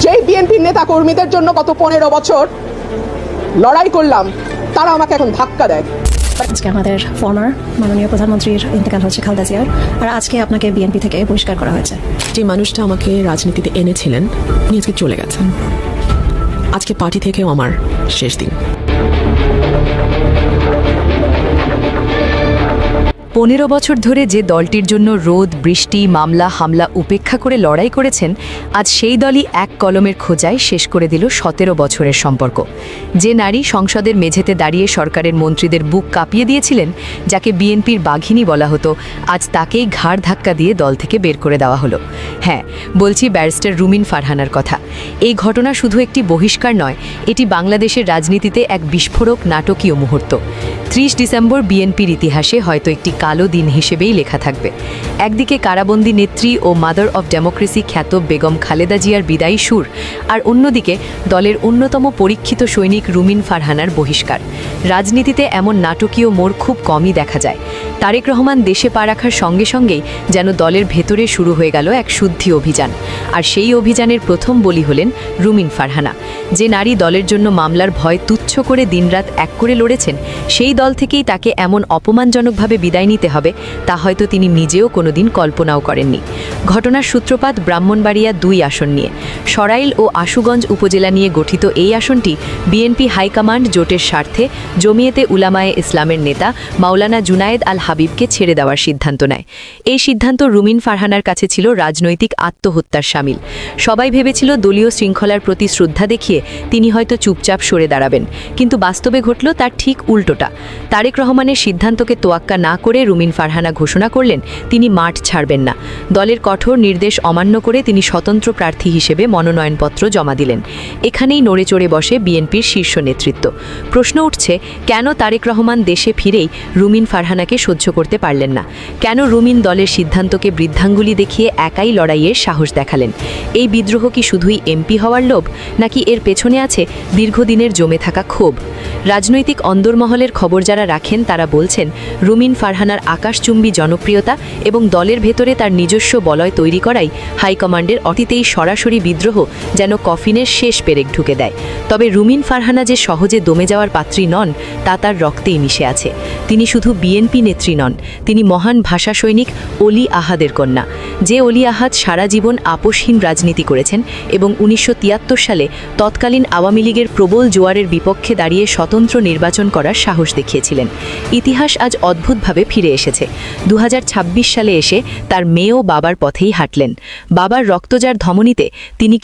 যেই বিএনপির নেতা কর্মীদের জন্য গত 15 বছর লড়াই করলাম, তারা আমাকে এখন ধাক্কা দেয়। আজকে আমাদের ফর্মার মাননীয় প্রধানমন্ত্রীর ইন্তেকাল হচ্ছে খালেদা জিয়ার, আর আজকে আপনাকে বিএনপি থেকে বহিষ্কার করা হয়েছে। যে মানুষটা আমাকে রাজনীতিতে এনেছিলেন উনি আজকে চলে গেছেন। আজকে পার্টি থেকেও আমার শেষ দিন। 15 বছর ধরে যে দলটির জন্য রোদ বৃষ্টি মামলা হামলা উপেক্ষা করে লড়াই করেছেন, আজ সেই দলই এক কলমের খোঁজায় শেষ করে দিল 17 বছরের সম্পর্ক। যে নারী সংসদের মেঝেতে দাঁড়িয়ে সরকারের মন্ত্রীদের বুক কাঁপিয়ে দিয়েছিলেন, যাকে বিএনপির বাঘিনী বলা হতো, আজ তাকেই ঘাড় ধাক্কা দিয়ে দল থেকে বের করে দেওয়া হলো। হ্যাঁ, বলছি ব্যারিস্টার রুমিন ফারহানার কথা। এই ঘটনা শুধু একটি বহিষ্কার নয়, এটি বাংলাদেশের রাজনীতিতে এক বিস্ফোরক নাটকীয় মুহূর্ত। 30 ডিসেম্বর বিএনপির ইতিহাসে হয়তো একটি কালো দিন হিসেবেই লেখা থাকবে। একদিকে কারাবন্দী নেত্রী ও মাদার অব ডেমোক্রেসি খ্যাত বেগম খালেদা জিয়ার বিদায়ী সুর, আর অন্যদিকে দলের অন্যতম পরীক্ষিত সৈনিক রুমিন ফারহানার বহিষ্কার। রাজনীতিতে এমন নাটকীয় মোড় খুব কমই দেখা যায়। তারেক রহমান দেশে পা রাখার সঙ্গে সঙ্গেই যেন দলের ভেতরে শুরু হয়ে গেল এক শুদ্ধি অভিযান। আর সেই অভিযানের প্রথম বলি হলেন রুমিন ফারহানা। যে নারী দলের জন্য মামলার ভয় তুচ্ছ করে দিনরাত এক করে লড়েছেন, সেই দল থেকেই তাকে এমন অপমানজনকভাবে বিদায় নিতে হবে, তা হয়তো তিনি নিজেও কোনোদিন কল্পনাও করেননি। ঘটনার সূত্রপাত ব্রাহ্মণবাড়িয়া 2 আসন নিয়ে। সরাইল ও আশুগঞ্জ উপজেলা নিয়ে গঠিত এই আসনটি বিএনপি হাইকমান্ড জোটের স্বার্থে জমিয়েতে উলামায়ে ইসলামের নেতা মাওলানা জুনায়েদ আল হাবিবকে ছেড়ে দেওয়ার সিদ্ধান্ত নেয়। এই সিদ্ধান্ত রুমিন ফারহানার কাছে ছিল রাজনৈতিক আত্মহত্যার শামিল। সবাই ভেবেছিল দলীয় শৃঙ্খলার প্রতি শ্রদ্ধা দেখিয়ে তিনি হয়তো চুপচাপ সরে দাঁড়াবেন, কিন্তু বাস্তবে ঘটল তার ঠিক উল্টোটা। তারেক রহমানের সিদ্ধান্তকে তোয়াক্কা না করে রুমিন ফারহানা ঘোষণা করলেন তিনি মাঠ ছাড়বেন না। দলের কঠোর নির্দেশ অমান্য করে তিনি স্বতন্ত্র প্রার্থী হিসেবে মনোনয়নপত্র জমা দিলেন। এখানেই নড়ে চড়ে বসে বিএনপির শীর্ষ নেতৃত্ব। প্রশ্ন উঠছে, কেন তারেক রহমান দেশে ফিরেই রুমিন ফারহানাকে সহ্য করতে পারলেন না? কেন রুমিন দলের সিদ্ধান্তকে বৃদ্ধাঙ্গুলি দেখিয়ে একাই লড়াইয়ের সাহস দেখালেন? এই বিদ্রোহ কি শুধুই এমপি হওয়ার লোভ, নাকি এর পেছনে আছে দীর্ঘদিনের জমে থাকা ক্ষোভ? রাজনৈতিক অন্দরমহলের খবর যারা রাখেন তারা বলছেন, রুমিন ফারহানার আকাশচুম্বী জনপ্রিয়তা এবং দলের ভেতরে তার নিজস্ব বলয় তৈরি করাই হাইকমান্ডের অতীতেই সরাসরি বিদ্রোহ যেন কফিনের শেষ পেরেক ঢুকে দেয়। তবে রুমিন ফারহানা যে সহজে দমে যাওয়ার পাত্রী নন, তা তার রক্তেই মিশে আছে। তিনি শুধু বিএনপি নেত্রী নন, তিনি মহান ভাষা সৈনিক অলি আহাদের কন্যা। যে অলি আহাদ সারা জীবন আপোষহীন রাজনীতি করেছেন এবং 1973 সালে তৎকালীন আওয়ামী লীগের প্রবল জোয়ারের বিপক্ষে দাঁড়িয়ে স্বতন্ত্র নির্বাচন করার সাহস দেখিয়েছিলেন। ইতিহাস আজ অদ্ভুতভাবে ফিরে এসেছে। 2026 সালে এসে তার মেয়েও বাবার পথেই হাঁটলেন। বাবার রক্তজার ধমনীতে তিনি কি